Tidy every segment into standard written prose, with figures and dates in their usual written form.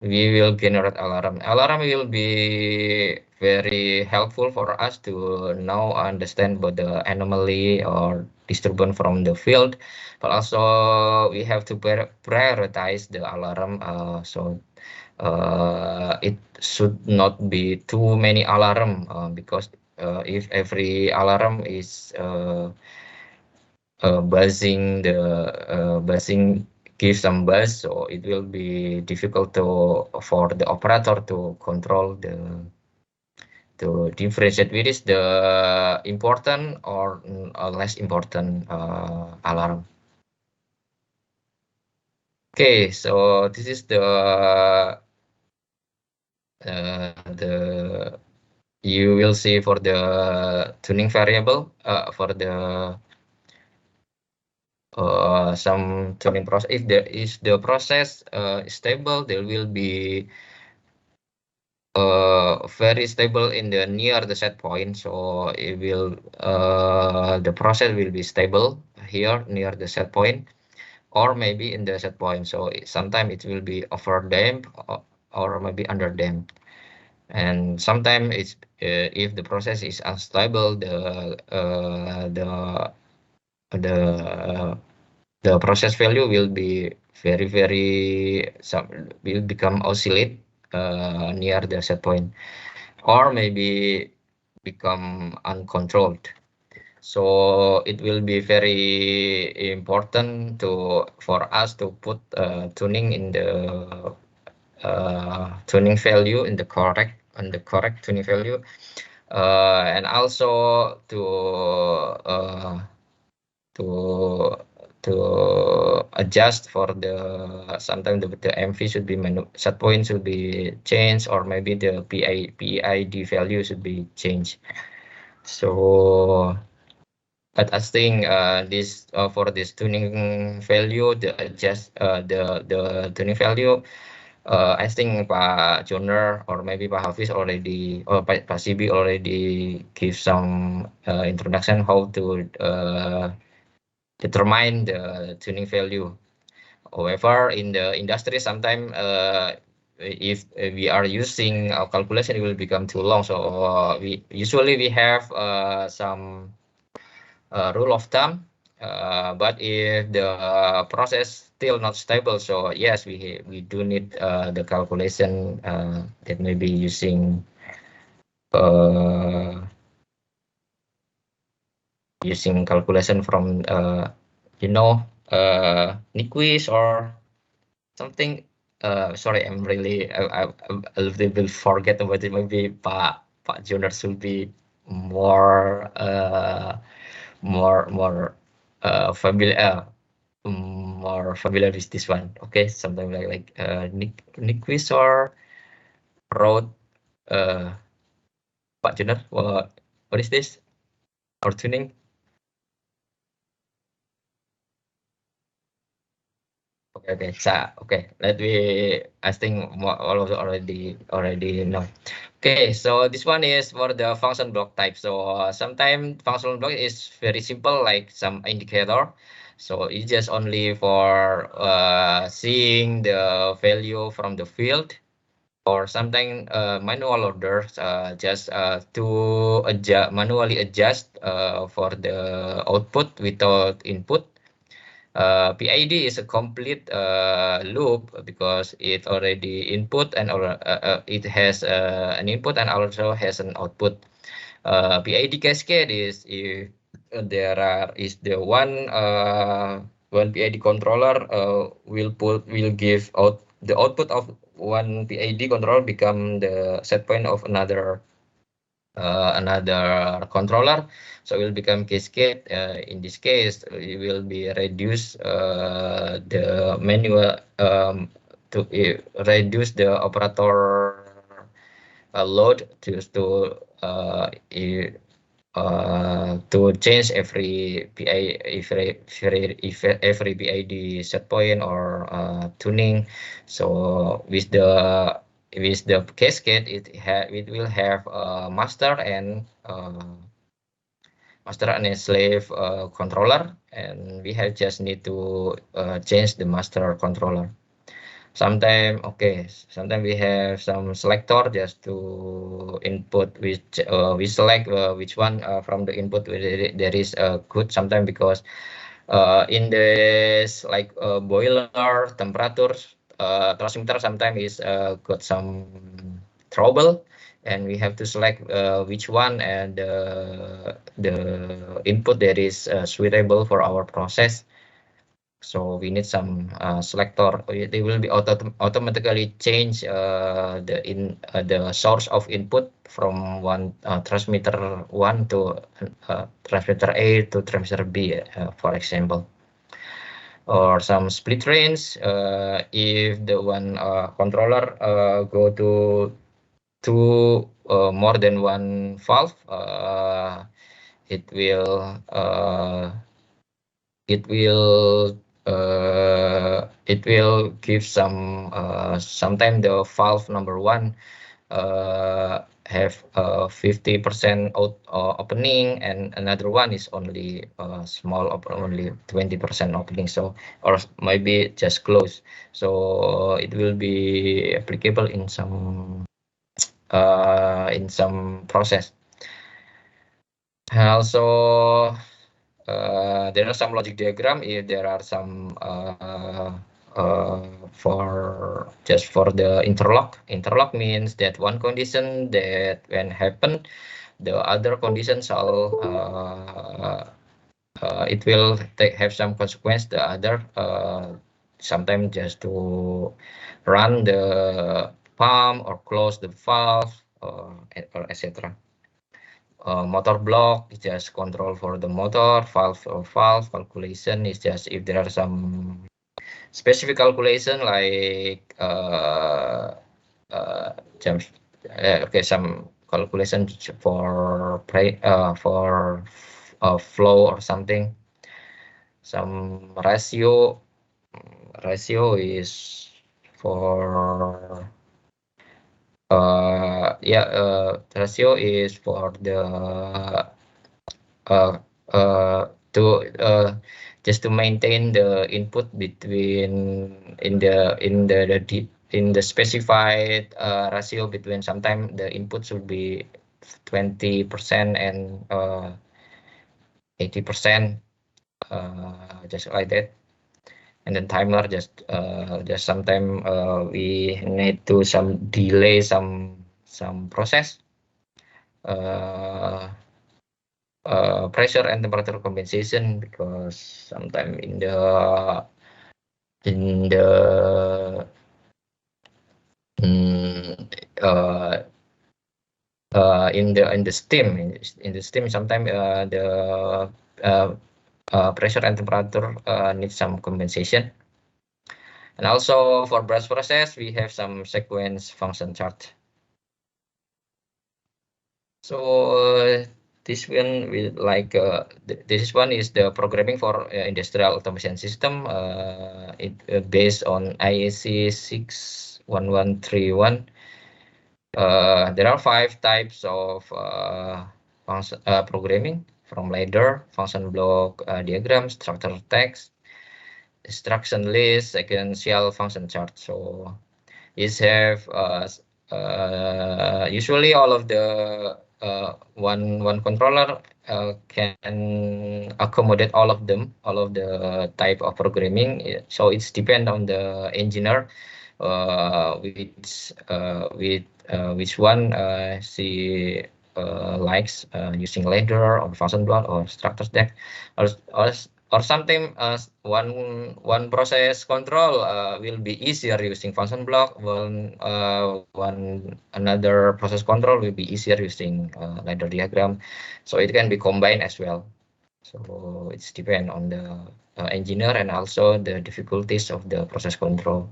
we will generate alarm. Alarm will be very helpful for us to now understand about the anomaly or disturbance from the field, but also we have to prioritize the alarm. So it should not be too many alarm because if every alarm is buzzing give some buzz, so it will be difficult for the operator to control to differentiate which is the important or less important alarm. Okay, so this is the you will see for the tuning variable for the some tuning process. If there is the process stable, there will be very stable in the near the set point. So it will the process will be stable here near the set point, or maybe in the set point. So sometimes it will be over damped or maybe under damped. And sometimes it's if the process is unstable, the process value will be very will become oscillate near the set point, or maybe become uncontrolled. So it will be very important for us to put tuning in the tuning value in the correct tuning value, and also to to adjust for the sometimes the MV should be set point should be changed, or maybe the PID value should be changed. So but I think this for this tuning value the tuning value I think Pak Joner or maybe Pak Hafiz already or Pak Sibi already give some introduction how to determine the tuning value. However, in the industry, sometimes if we are using our calculation, it will become too long. So we usually have some rule of thumb. But if the process still not stable, so yes, we do need the calculation that may be using using calculation from Nyquist or something. Sorry, I'm really a little bit forget about it. Maybe Pak Jonas will be more familiar more familiar with this one. Okay, something like Nyquist or Rode. Pak Jonas, what is this? Or tuning? Okay. Let me. I think all of you already know. Okay, so this one is for the function block type. So sometimes function block is very simple, like some indicator. So it's just only for seeing the value from the field, or sometimes manual orders just to manually adjust for the output without input. PID is a complete loop because it already input and it has an input and also has an output. PID cascade is if is the one PID controller will give out the output of one PID controller become the set point of another controller, so it will become cascade. In this case, it will be reduce the manual to reduce the operator load to change every every PID set point or tuning. So with the cascade, it will have a master and a slave controller, and we have just need to change the master controller. Sometimes we have some selector just to input which we select which one from the input there is good. Sometimes because in this like boiler temperature transmitter sometimes is got some trouble, and we have to select which one and the input that is suitable for our process. So we need some selector. They will be automatically change the source of input from one transmitter 1 to transmitter A to transmitter B, for example. Or some split range. If the one controller go to more than one valve, it will give some sometimes the valve number 1 have 50% opening, and another one is only small only 20% opening, so or maybe just close. So it will be applicable in some process. And also there are some logic diagram if there are some for the interlock. Interlock means that one condition that when happen, the other conditions shall it will have some consequence. The other sometimes just to run the pump or close the valve or etc. Motor block is just control for the motor. Valve or valve calculation is just if there are some specific calculation like some calculation for flow or something. Some ratio is for ratio is for the just to maintain the input between in the specified ratio between. Sometimes the input should be 20% and 80%, just like that. And then timer just sometimes we need to some delay some process. Pressure and temperature compensation, because sometimes in the steam sometimes the pressure and temperature need some compensation. And also for batch process we have some sequence function chart. So this one will like this one is the programming for industrial automation system. It based on IEC 61131. There are 5 types of programming, from ladder, function block diagram, structure text, instruction list, sequential function chart. So is have usually all of the one controller can accommodate all of them, all of the type of programming. So it's depend on the engineer which one she likes using ladder or function block or structure deck, or something. One process control will be easier using function block, one another process control will be easier using ladder diagram. So it can be combined as well. So it's depend on the engineer and also the difficulties of the process control.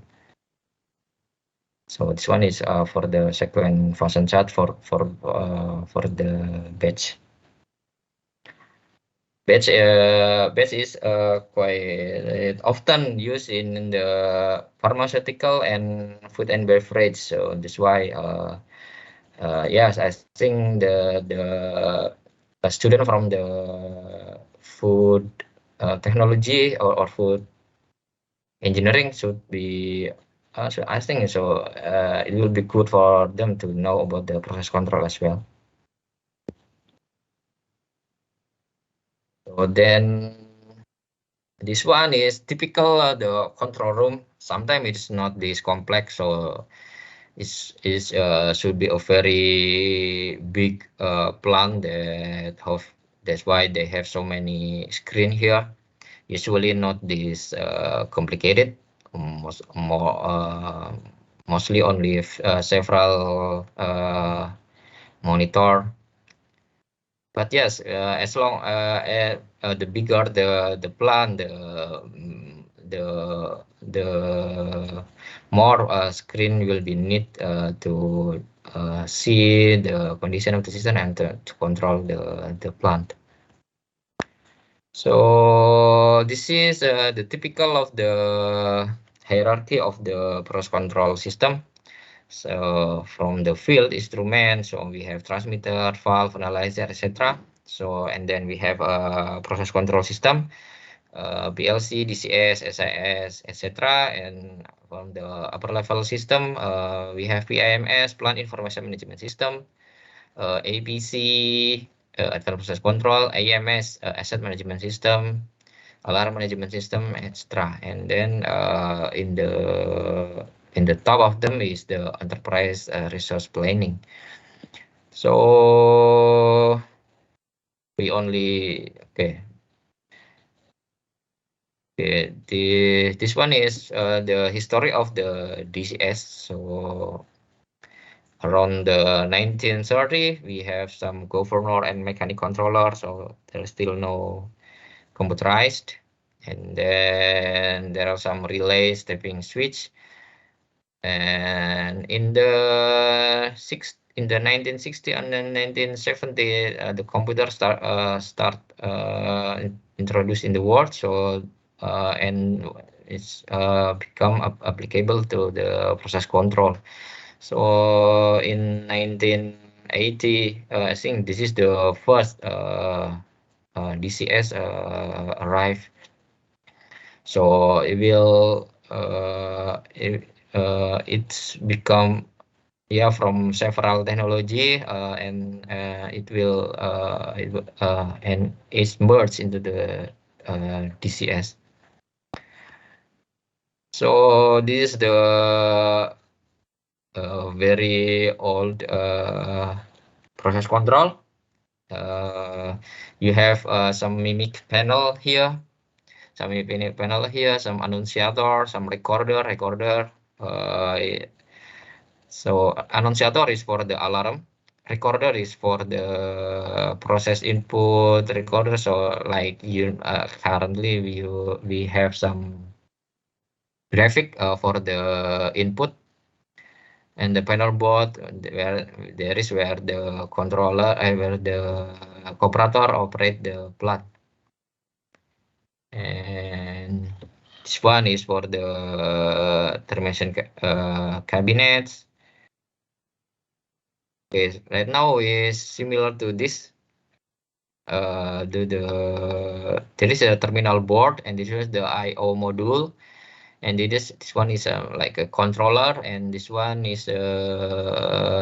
So this one is for the sequence function chart for the batch. Batch is quite often used in the pharmaceutical and food and beverage. So that's why yes, I think the student from the food technology or food engineering should be So I think so. It will be good for them to know about the process control as well. So then this one is typical the control room. Sometimes it's not this complex, so it's should be a very big plant that have. That's why they have so many screen here. Usually not this complicated. Mostly only several monitor. But yes, as long the bigger the plan, the more screen will be need to see the condition of the system and to control the plant. So this is the typical of the hierarchy of the process control system. So from the field instrument, so we have transmitter, valve, analyzer, etc. So and then we have a process control system, PLC, DCS, SIS, etc. And from the upper level system, we have PIMS, Plant Information Management System, APC, Advanced Process Control, AMS, Asset Management System, Alarm Management System, etc. And then in the top of them is the Enterprise Resource Planning. So we only this one is the history of the DCS. So around the 1930, we have some governor and mechanic controller. So there's still no computerized. And then there are some relay stepping switch. And in the 1960 and then 1970, the computer start introduced in the world. So and it's become applicable to the process control. So in 1980, I think this is the first DCS arrive. So it will it's become from several technology and and it's merged into the DCS. So this is the very old process control. You have some mimic panel here, some annunciator, some recorder. So annunciator is for the alarm, recorder is for the process input recorder. So like you currently we have some graphic for the input, and the panel board where the controller where the operator operate the plant. And this one is for the termination cabinets. Okay, right now is similar to this. There is a terminal board, and this is the I/O module, and this one is like a controller, and this one is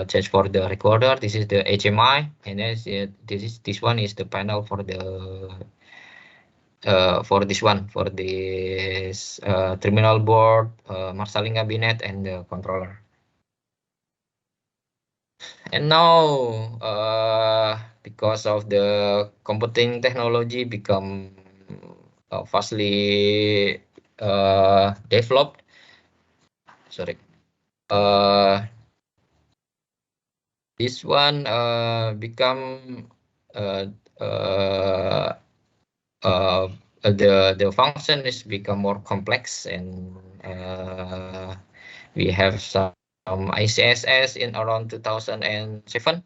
just for the recorder. This is the HMI, and this one is the panel for the for this terminal board, marshalling cabinet, and the controller. And now, because of the computing technology become vastly developed, sorry, this one become the function is become more complex, and we have some ICSS in around 2007,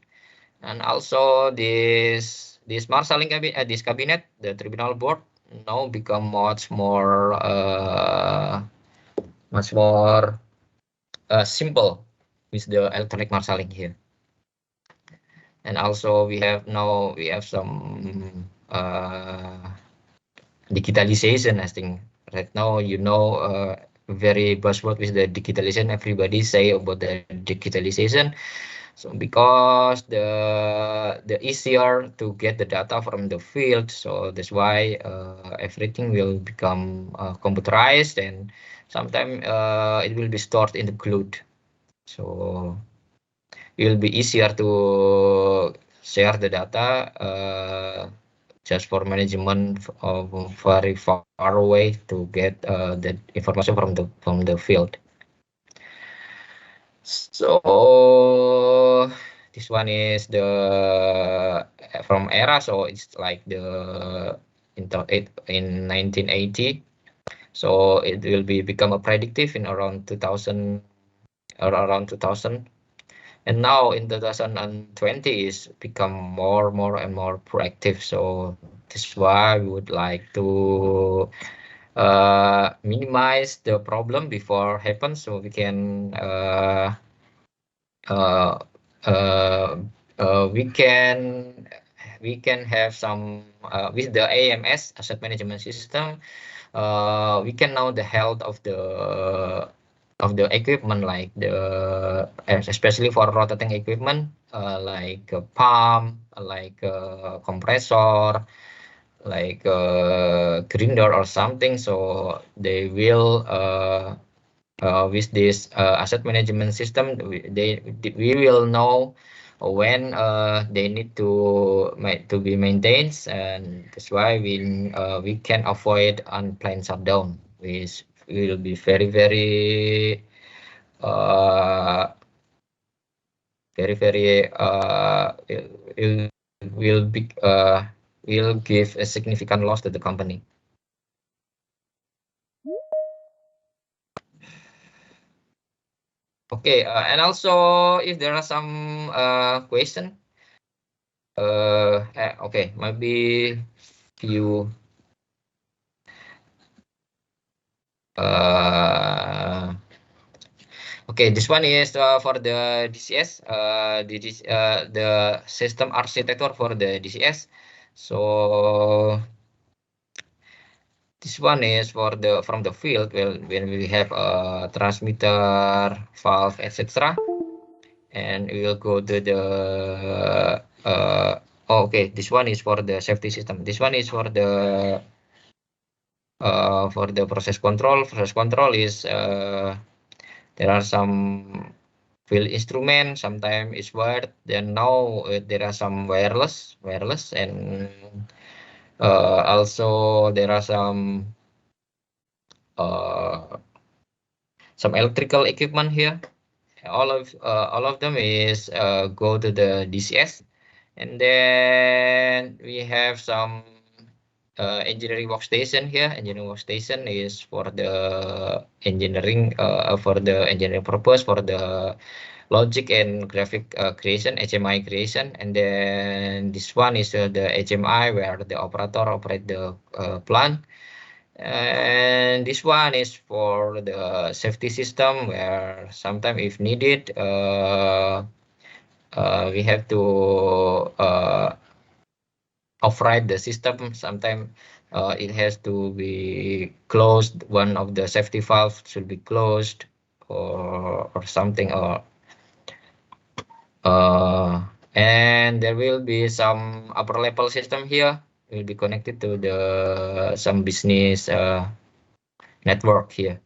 and also this marshalling cabinet, this cabinet, the terminal board now become much more simple with the electronic marshalling here. And also we have some digitalization. I think right now very buzzword with the digitalization. Everybody say about the digitalization. So because the easier to get the data from the field, so that's why everything will become computerized, and sometimes it will be stored in the cloud. So it will be easier to share the data just for management of very far away to get the information from the field. So this one is the from era, so it's like the in 1980. So it will be become a predictive in around 2000 or around 2000. And now in 2020 is become more and more proactive. So that's why we would like to minimize the problem before happens, so we can uh, uh, we can have some with the AMS asset management system. We can know the health of the equipment, like the especially for rotating equipment, like a pump, like a compressor, like a grinder or something. So they will with this asset management system, we will know when they need to be maintained, and that's why we can avoid unplanned shutdown, which will be uh, very will will be will give a significant loss to the company. Okay, and also if there are some question, okay, maybe few okay, this one is for the DCS, the system architecture for the DCS. So this one is for the from the field. Well, when we have a transmitter, valve, etc., and we will go to the oh, okay. This one is for the safety system. This one is for the process control. Process control is there are some field instrument. Sometimes it's wired. Then now there are some wireless, and also there are some electrical equipment here. All of them is go to the DCS, and then we have some engineering workstation here. Engineering workstation is for the engineering purpose, for the logic and graphic creation, HMI creation. And then this one is the HMI, where the operator operate the plant. And this one is for the safety system, where sometimes if needed, we have to override the system. Sometimes it has to be closed. One of the safety valves should be closed, or something, or and there will be some upper level system here, will be connected to the some business network here.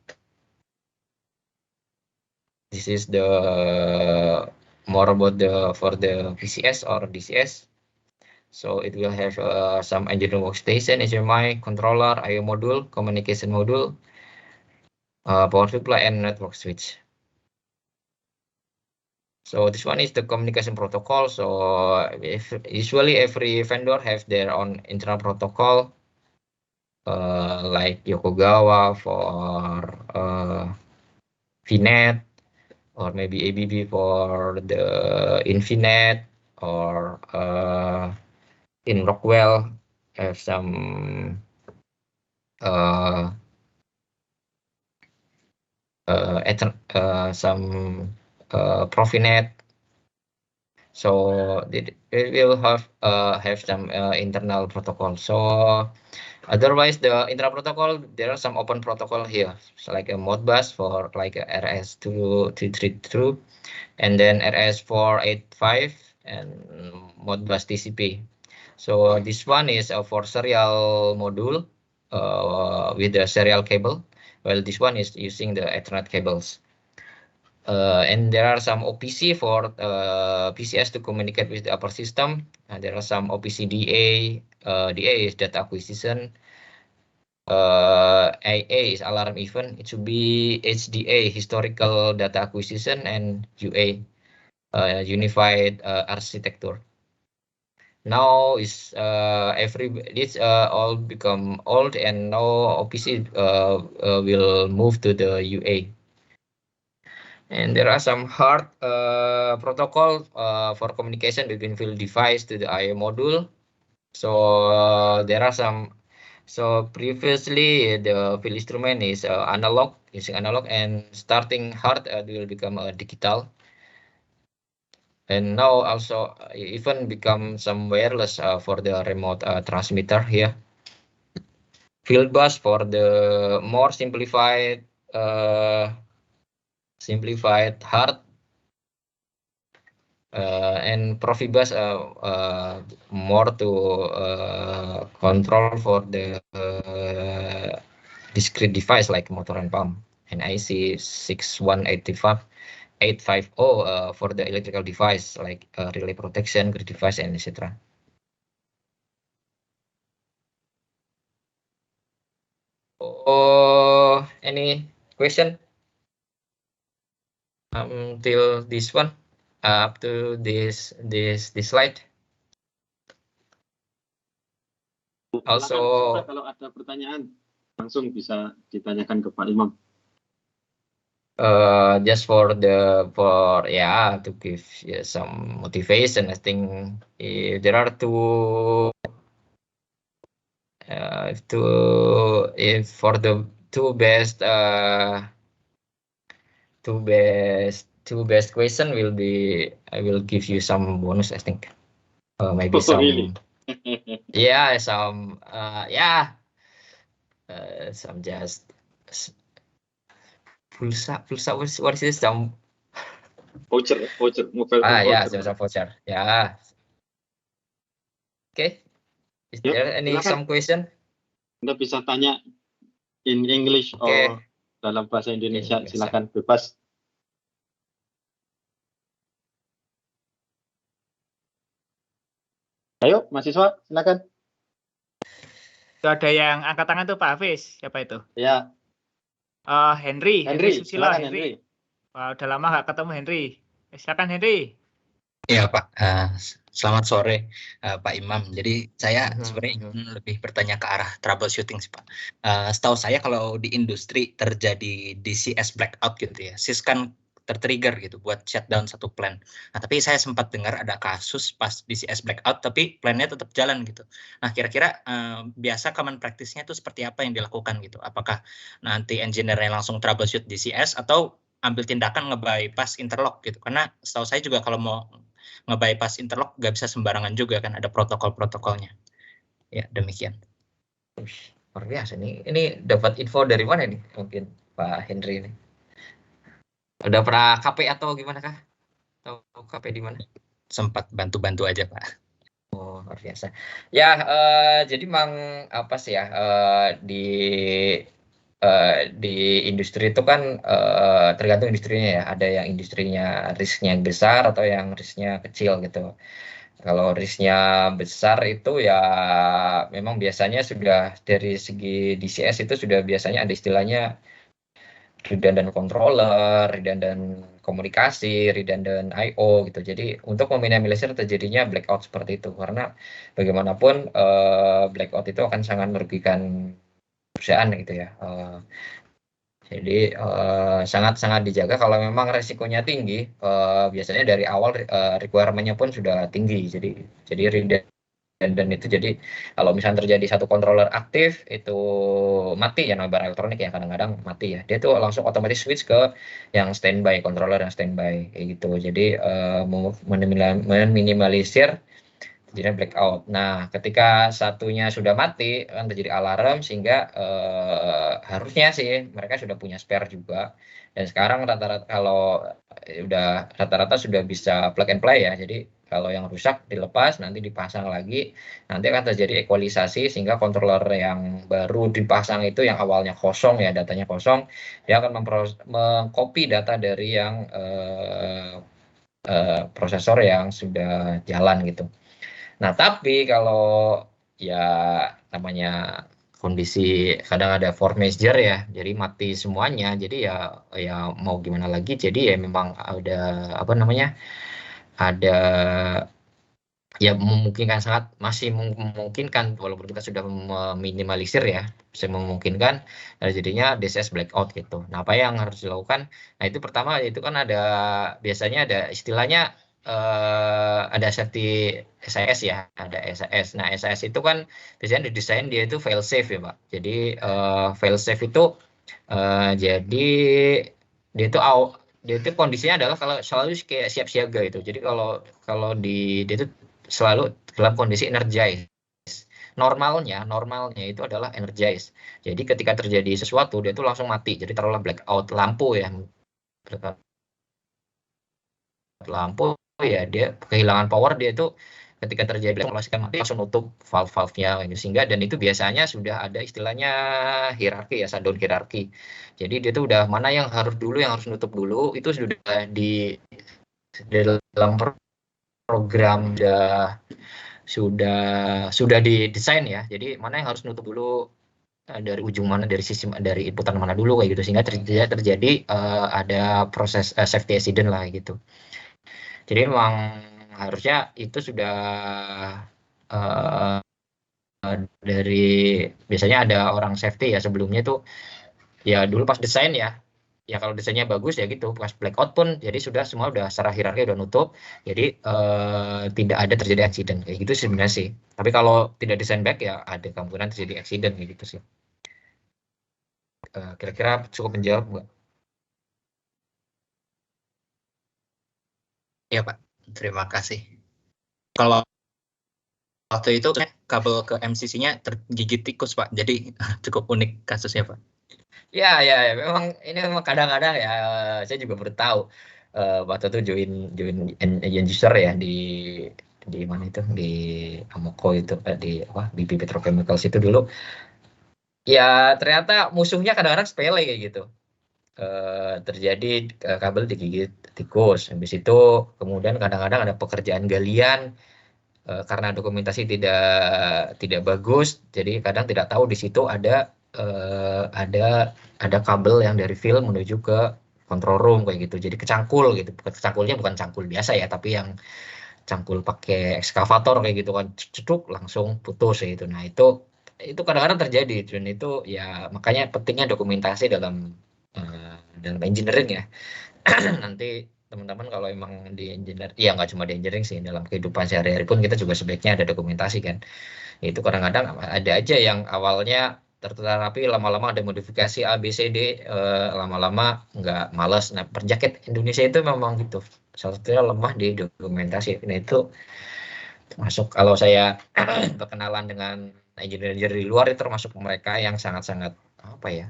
This is the more about the for the PCS or DCS. So it will have some engineering workstation, HMI, controller, I/O module, communication module, power supply, and network switch. So this one is the communication protocol. So usually every vendor have their own internal protocol, like Yokogawa for VNet, or maybe ABB for the Infinet, or in Rockwell have some uh, some Profinet. So it will have some internal protocol. So otherwise, the internal protocol, there are some open protocol here, so like a Modbus for like a RS-2332, and then RS-485 and Modbus TCP. So this one is for serial module with the serial cable, while this one is using the Ethernet cables. And there are some OPC for PCS to communicate with the upper system. There are some OPC DA. DA is data acquisition. AA is alarm event. It should be HDA, historical data acquisition, and UA, unified architecture. Now is it's all become old, and now OPC will move to the UA. And there are some hard protocol for communication between field device to the I/O module. So there are some. So previously the field instrument is analog, using analog, and starting hard will become digital. And now also even become some wireless for the remote transmitter here. Field bus for the more simplified hard. And Profibus more to control for the discrete device like motor and pump, and IC 6185850 for the electrical device like relay protection, grid device, and etc. Oh, any question till this one, up to this slide? Also, kalau ada pertanyaan langsung bisa ditanyakan ke Pak Imam. Just for to give some motivation. I think there are for the two best question will be, I will give you some bonus, I think. Maybe some. Really? Yeah, some some just pulsa. What is this? Some voucher, mobile phone yeah, voucher. some voucher. Yeah. Okay. Is Yuk, there any silakan. some question? Anda bisa tanya in English or dalam bahasa Indonesia. Silakan bebas. Ayo, mahasiswa, silakan. Itu ada yang angkat tangan tuh Pak Hafiz. Siapa itu? Ya. Henry Susilo. Silakan Henry. Wah, udah lama nggak ketemu Henry. Silakan Henry. Ya Pak, selamat sore Pak Imam. Jadi saya sebenarnya ingin lebih bertanya ke arah troubleshooting sih Pak. Setahu saya kalau di industri terjadi DCS blackout gitu ya, SIS kan tertrigger gitu buat shutdown satu plan. Nah tapi saya sempat dengar ada kasus pas DCS blackout tapi plannya tetap jalan gitu. Nah kira-kira biasa common practice-nya itu seperti apa yang dilakukan gitu? Apakah nanti engineer-nya langsung troubleshoot DCS atau ambil tindakan nge-bypass interlock gitu? Karena setahu saya juga kalau mau nge-bypass interlock nggak bisa sembarangan juga kan, ada protokol-protokolnya. Ya demikian. Luar biasa nih. Ini dapat info dari mana nih mungkin Pak Henry ini? Udah pernah KP atau gimana kah? Atau KP di mana? Sempat bantu-bantu aja Pak. Oh luar biasa. Ya jadi memang apa sih ya di industri itu kan tergantung industrinya ya. Ada yang industrinya risknya besar atau yang risknya kecil gitu. Kalau risknya besar itu ya memang biasanya sudah dari segi DCS itu sudah biasanya ada istilahnya redundant controller, redundant komunikasi, redundant I/O gitu. Jadi untuk meminimalisir terjadinya blackout seperti itu, karena bagaimanapun blackout itu akan sangat merugikan perusahaan gitu ya. Jadi sangat-sangat dijaga. Kalau memang resikonya tinggi, biasanya dari awal requirement-nya pun sudah tinggi. Jadi redundant dan itu jadi kalau misalnya terjadi satu controller aktif itu mati ya, barang elektronik ya kadang-kadang mati ya, dia tuh langsung otomatis switch ke yang standby, controller yang standby kayak gitu. Jadi meminimalisir jadi blackout. Nah, ketika satunya sudah mati kan terjadi alarm sehingga harusnya sih mereka sudah punya spare juga. Dan sekarang rata-rata kalau udah rata-rata sudah bisa plug and play ya. Jadi kalau yang rusak dilepas nanti dipasang lagi, nanti akan terjadi ekualisasi sehingga controller yang baru dipasang itu yang awalnya kosong ya, datanya kosong, dia akan mengcopy data dari yang prosesor yang sudah jalan gitu. Nah, tapi kalau ya namanya kondisi kadang ada force majeure ya, jadi mati semuanya. Jadi ya mau gimana lagi. Jadi ya memang ada apa namanya? Ada ya memungkinkan, sangat masih memungkinkan walaupun kita sudah meminimalisir ya, bisa memungkinkan jadinya DCS blackout gitu. Nah, apa yang harus dilakukan? Nah, itu pertama itu kan biasanya ada istilahnya ada safety SIS ya, ada SIS. Nah, SIS itu kan biasanya didesain dia itu fail safe ya, Pak. Jadi fail safe itu jadi dia itu kondisinya adalah kalau selalu kayak siap siaga itu. Jadi kalau dia itu selalu dalam kondisi energize. Normalnya itu adalah energize. Jadi ketika terjadi sesuatu dia itu langsung mati. Jadi taruhlah blackout lampu ya. Blackout lampu ya, dia kehilangan power, dia itu ketika terjadi memastikan mati langsung nutup valve-valve-nya sehingga, dan itu biasanya sudah ada istilahnya hierarki ya, shutdown hierarki. Jadi dia itu udah mana yang harus nutup dulu itu sudah di dalam program sudah didesain ya. Jadi mana yang harus nutup dulu dari ujung mana, dari sisi dari inputan mana dulu kayak gitu, sehingga terjadi ada proses safety accident lah gitu. Jadi memang harusnya itu sudah dari biasanya ada orang safety ya sebelumnya tuh ya, dulu pas desain ya kalau desainnya bagus ya gitu, pas blackout pun jadi sudah semua udah secara hierarki udah nutup, jadi tidak ada terjadi accident kayak gitu sebenarnya sih. Tapi kalau tidak desain back ya ada kemungkinan terjadi accident kayak gitu sih. Kira-kira cukup menjawab nggak? Ya Pak, terima kasih. Kalau waktu itu kabel ke MCC-nya tergigit tikus Pak, jadi cukup unik kasusnya Pak. Ya, memang ini memang kadang-kadang ya saya juga baru tahu waktu itu join end user ya di mana itu, di Amoco itu di BP Petrochemicals itu dulu. Ya ternyata musuhnya kadang-kadang sepele kayak gitu. Terjadi kabel digigit tikus. Habis itu kemudian kadang-kadang ada pekerjaan galian karena dokumentasi tidak bagus, jadi kadang tidak tahu di situ ada kabel yang dari field menuju ke control room kayak gitu. Jadi kecangkul gitu. Kecangkulnya bukan cangkul biasa ya, tapi yang cangkul pakai ekskavator kayak gitu kan, ceduk langsung putus gitu. Nah, itu kadang-kadang terjadi, dan itu ya makanya pentingnya dokumentasi dalam engineering ya. Nanti teman-teman kalau emang di engineer, ya nggak cuma di engineering sih, dalam kehidupan sehari-hari pun kita juga sebaiknya ada dokumentasi kan. Itu kadang-kadang ada aja yang awalnya terterapi, lama-lama ada modifikasi A, B, C, D, lama-lama nggak, malas. Nah, perjakit Indonesia itu memang gitu. Salah satunya lemah di dokumentasi. Nah, itu termasuk kalau saya berkenalan dengan engineer di luar, itu termasuk mereka yang sangat-sangat apa ya,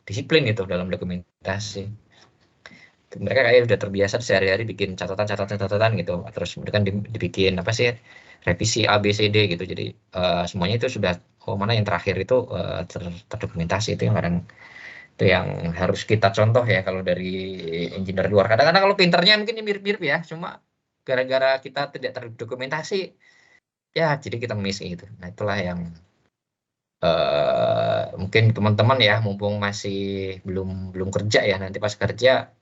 disiplin itu dalam dokumentasi. Mereka kayak udah terbiasa sehari-hari bikin catatan gitu, terus mereka dibikin apa sih, revisi A, B, C, D gitu. Jadi semuanya itu sudah mana yang terakhir itu terdokumentasi. Itu yang kadang itu yang harus kita contoh ya kalau dari engineer luar. Kadang-kadang kalau pinternya mungkin mirip-mirip ya, cuma gara-gara kita tidak terdokumentasi ya jadi kita miss gitu. Nah, itulah yang mungkin teman-teman ya, mumpung masih belum kerja ya, nanti pas kerja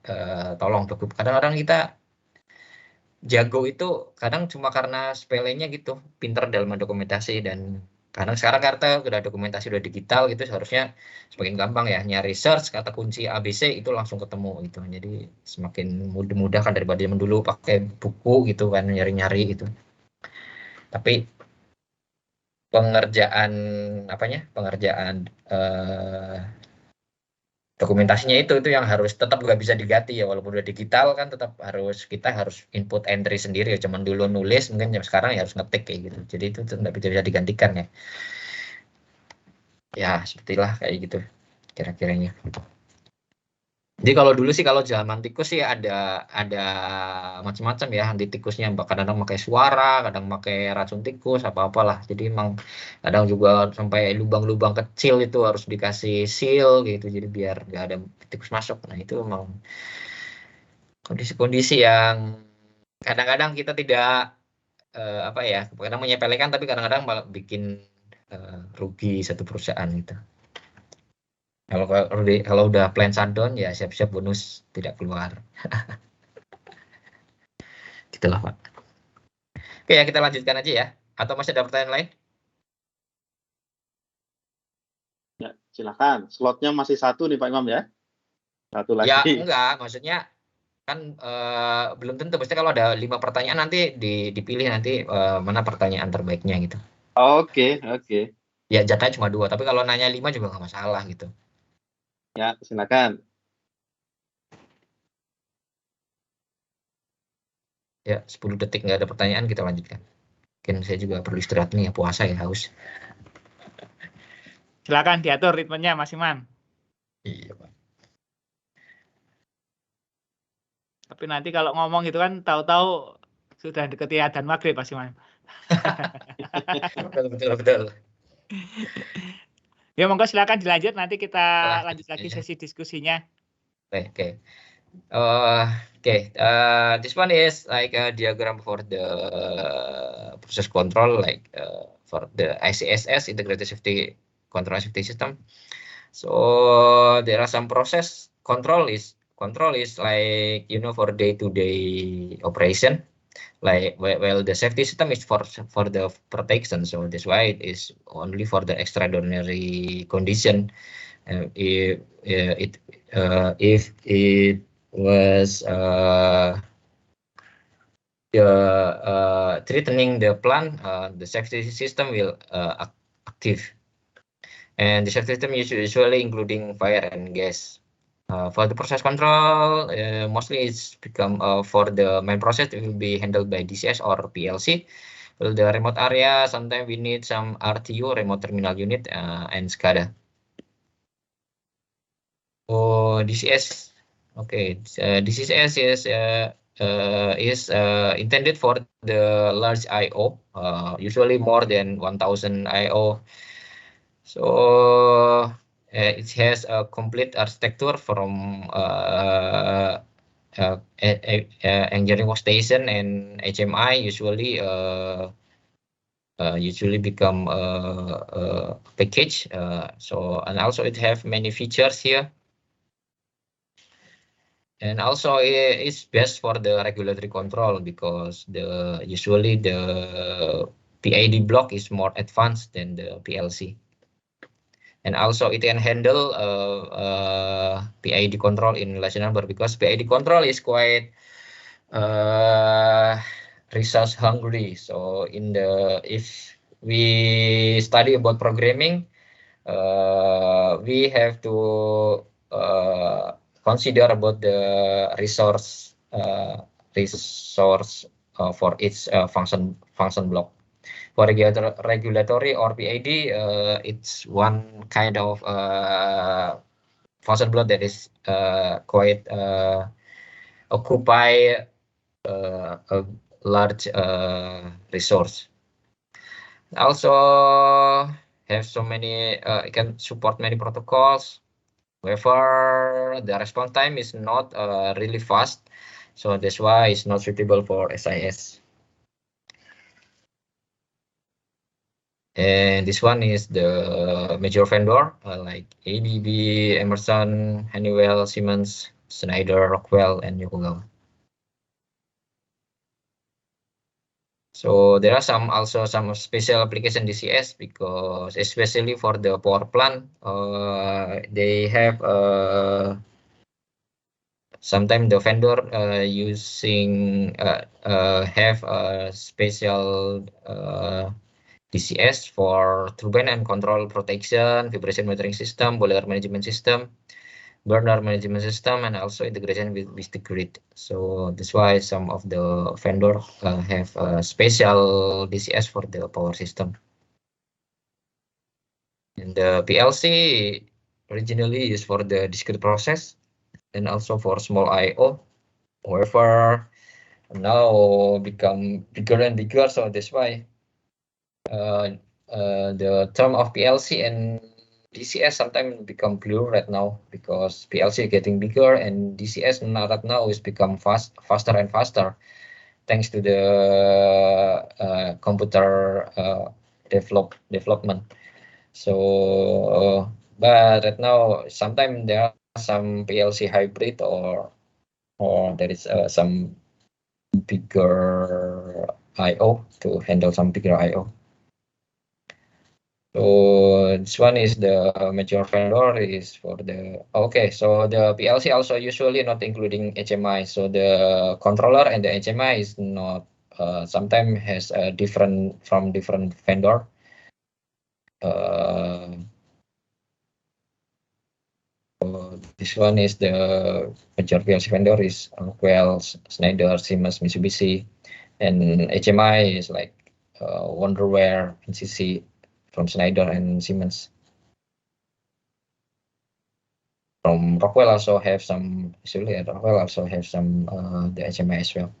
tolong kadang-kadang kita jago itu kadang cuma karena sepelenya gitu, pinter dalam dokumentasi. Dan kadang sekarang karena udah dokumentasi udah digital gitu, seharusnya semakin gampang ya nyari search kata kunci ABC itu langsung ketemu gitu. Jadi semakin mudah kan daripada zaman dulu pakai buku gitu kan, nyari-nyari gitu. Tapi pengerjaan dokumentasinya itu yang harus tetap nggak bisa diganti ya, walaupun udah digital kan tetap kita harus input entry sendiri ya, cuman dulu nulis, mungkin sekarang ya harus ngetik kayak gitu, jadi itu nggak bisa digantikan ya. Ya sepertilah kayak gitu kira-kiranya. Jadi kalau dulu sih, kalau zaman tikus sih ada macam-macam ya anti tikusnya, kadang pakai suara, kadang pakai racun tikus, apa-apalah. Jadi emang kadang juga sampai lubang-lubang kecil itu harus dikasih seal gitu, jadi biar nggak ada tikus masuk. Nah itu emang kondisi-kondisi yang kadang-kadang kita tidak kadang menyepelekan, tapi kadang-kadang malah bikin rugi satu perusahaan gitu. Kalau udah plan shutdown ya siap-siap bonus tidak keluar. Gitulah Pak. Oke ya, kita lanjutkan aja ya. Atau masih ada pertanyaan lain? Ya, silakan. Slotnya masih 1 nih Pak Imam ya. 1 lagi. Ya enggak, maksudnya kan belum tentu. Maksudnya kalau ada 5 pertanyaan nanti dipilih nanti mana pertanyaan terbaiknya gitu. Oke. Ya jatahnya cuma 2, tapi kalau nanya 5 juga nggak masalah gitu. Ya, silakan. Ya, 10 detik nggak ada pertanyaan, kita lanjutkan. Mungkin saya juga perlu istirahat nih ya, puasa ya, haus. Silakan diatur ritmenya Mas Iman. Iya Pak. Tapi nanti kalau ngomong gitu kan tahu-tahu sudah deketi adzan maghrib Mas Iman. Betul. Ya monggo silakan dilanjut, nanti kita lanjut lagi sesi diskusinya. Okay. This one is like a diagram for the process control, like for the ICSS, Integrated Safety Control Safety System. So there are some process control is like, for day-to-day operation, like well the safety system is for the protection, so that's why it is only for the extraordinary condition. If it was threatening the plant, the safety system will active, and the safety system usually including fire and gas. For the process control, mostly it's become for the main process, it will be handled by DCS or PLC. For the remote area, sometimes we need some RTU, remote terminal unit, and SCADA. Oh, DCS. Okay, DCS is intended for the large I/O, usually more than 1,000 I/O. So it has a complete architecture from engineering workstation and HMI. Usually become a package. And also it have many features here. And also it's best for the regulatory control, because usually the PID block is more advanced than the PLC. And also it can handle PID control in large number, because PID control is quite resource hungry. So if we study about programming, we have to consider about the resource for each function block. For regulatory or PID, it's one kind of function block that is quite occupy a large resource. Also have so many, it can support many protocols. However, the response time is not really fast, so that's why it's not suitable for SIS. And this one is the major vendor, like ABB, Emerson, Honeywell, Siemens, Schneider, Rockwell, and Yokogawa. So there are also some special application DCS, because especially for the power plant, they have sometimes the vendor have a special DCS for turbine and control protection, vibration monitoring system, boiler management system, burner management system, and also integration with the grid. So that's why some of the vendor have a special DCS for the power system. And the PLC originally is for the discrete process and also for small I/O. However, now become bigger and bigger, so that's why the term of PLC and DCS sometimes become blur right now, because PLC is getting bigger and DCS right now is become faster and faster thanks to the computer development. So, but right now sometimes there are some PLC hybrid or there is some bigger I/O to handle some bigger I/O. So this one is the major vendor is for the, okay, so the PLC also usually not including HMI. So the controller and the HMI is not, sometimes has a different from different vendor. So this one is the major PLC vendor is Rockwell, Schneider, Siemens, Mitsubishi, and HMI is like Wonderware, NCC from Schneider and Siemens. From Rockwell also have some, actually Rockwell also have some the HMI as well.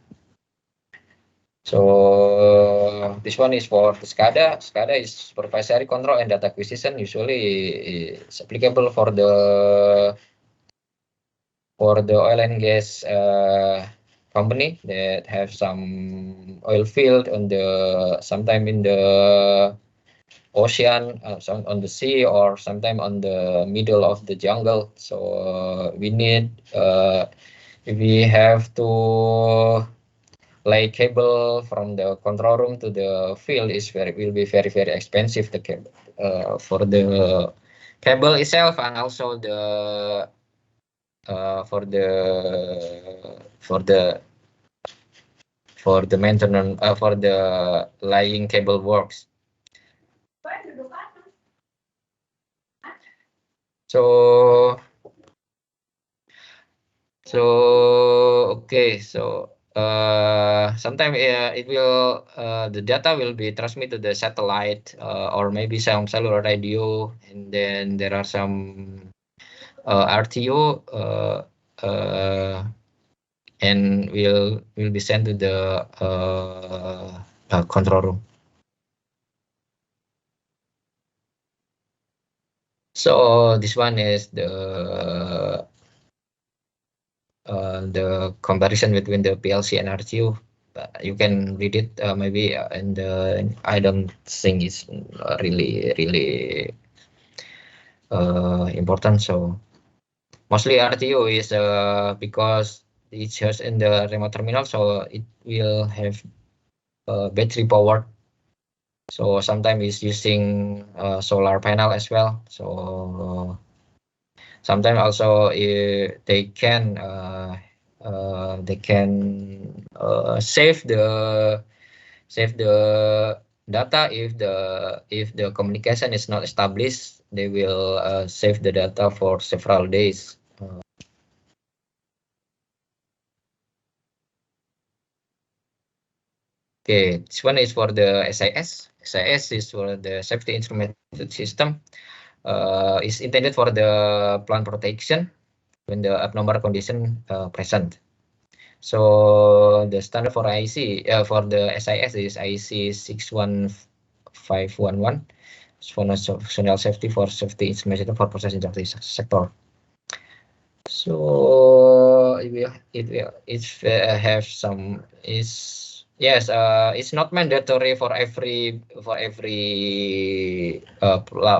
So this one is for the SCADA. SCADA is supervisory control and data acquisition. Usually it's applicable for the oil and gas company that have some oil field on the, sometime in the ocean, on the sea, or sometime on the middle of the jungle. So we need, we have to lay cable from the control room to the field will be very expensive, the cable for the cable itself, and also the for the maintenance, for the laying cable works. So okay, so sometimes it will the data will be transmitted to the satellite or maybe some cellular radio, and then there are some RTO and will be sent to the control room. So this one is the comparison between the PLC and RTU. You can read it maybe in the, I don't think it's really important. So mostly RTU is because it's just in the remote terminal, so it will have battery powered. So sometimes it's using solar panel as well. So sometimes also they can save the data if the communication is not established. They will save the data for several days. Okay, this one is for the SIS. SIS is for the safety instrumented system. Is intended for the plant protection when the abnormal condition present. So the standard for IEC for the SIS is IEC 61511 for national safety for safety instrumentation for process industry sector. So it will have some yes, it's not mandatory for every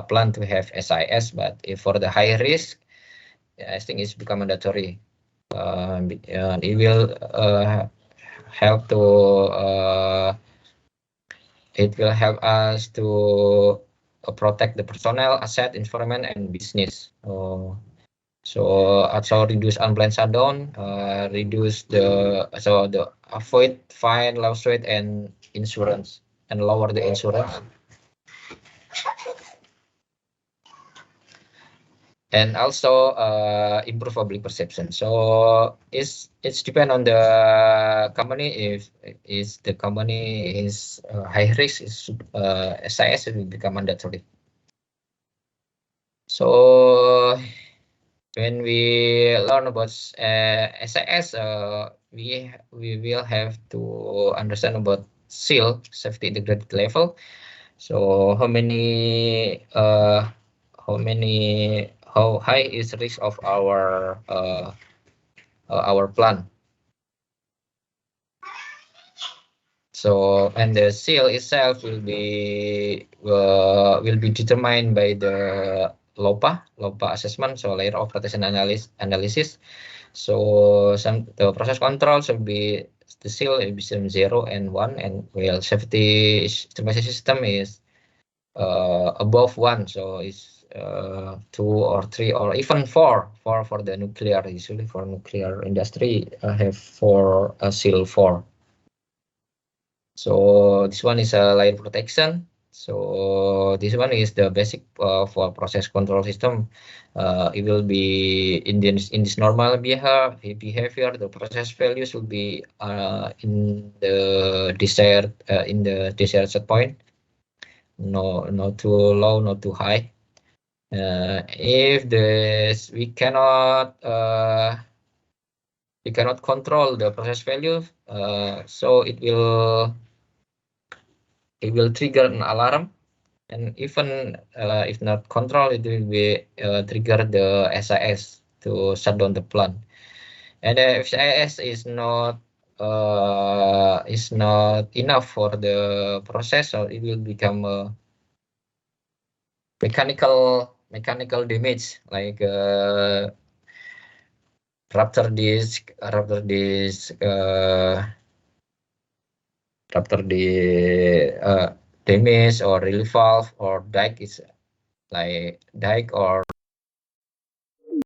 plant to have SIS, but if for the high risk, I think it's become mandatory. It will help to us to protect the personnel, asset, environment, and business. So also reduce unplanned shutdown, reduce the avoid fine, lawsuit, and insurance, and lower the insurance. And also improve public perception. So it's depend on the company. If the company is high risk, is SIS, it will become mandatory. So when we learn about SIS, we will have to understand about SEAL, safety integrated level. So how high is risk of our plant. So, and the SEAL itself will be determined by the LOPA assessment, so layer of protection analysis. So the process control should be the SEAL is between 0 and 1, and while safety estimation system is above 1, so it's 2 or 3 or even 4 for the nuclear. Usually for nuclear industry have 4 SEAL 4. So this one is a layer protection. So this one is the basic for process control system. It will be in this normal behavior. The process values will be in the desired set point. No, not too low, not too high. If we cannot control the process value, so it will trigger an alarm, and even if not control, it will be trigger the SIS to shut down the plant. And if SIS is not enough for the process, so it will become a mechanical damage, like rupture disc, damage, or relief valve, or dike is like dike or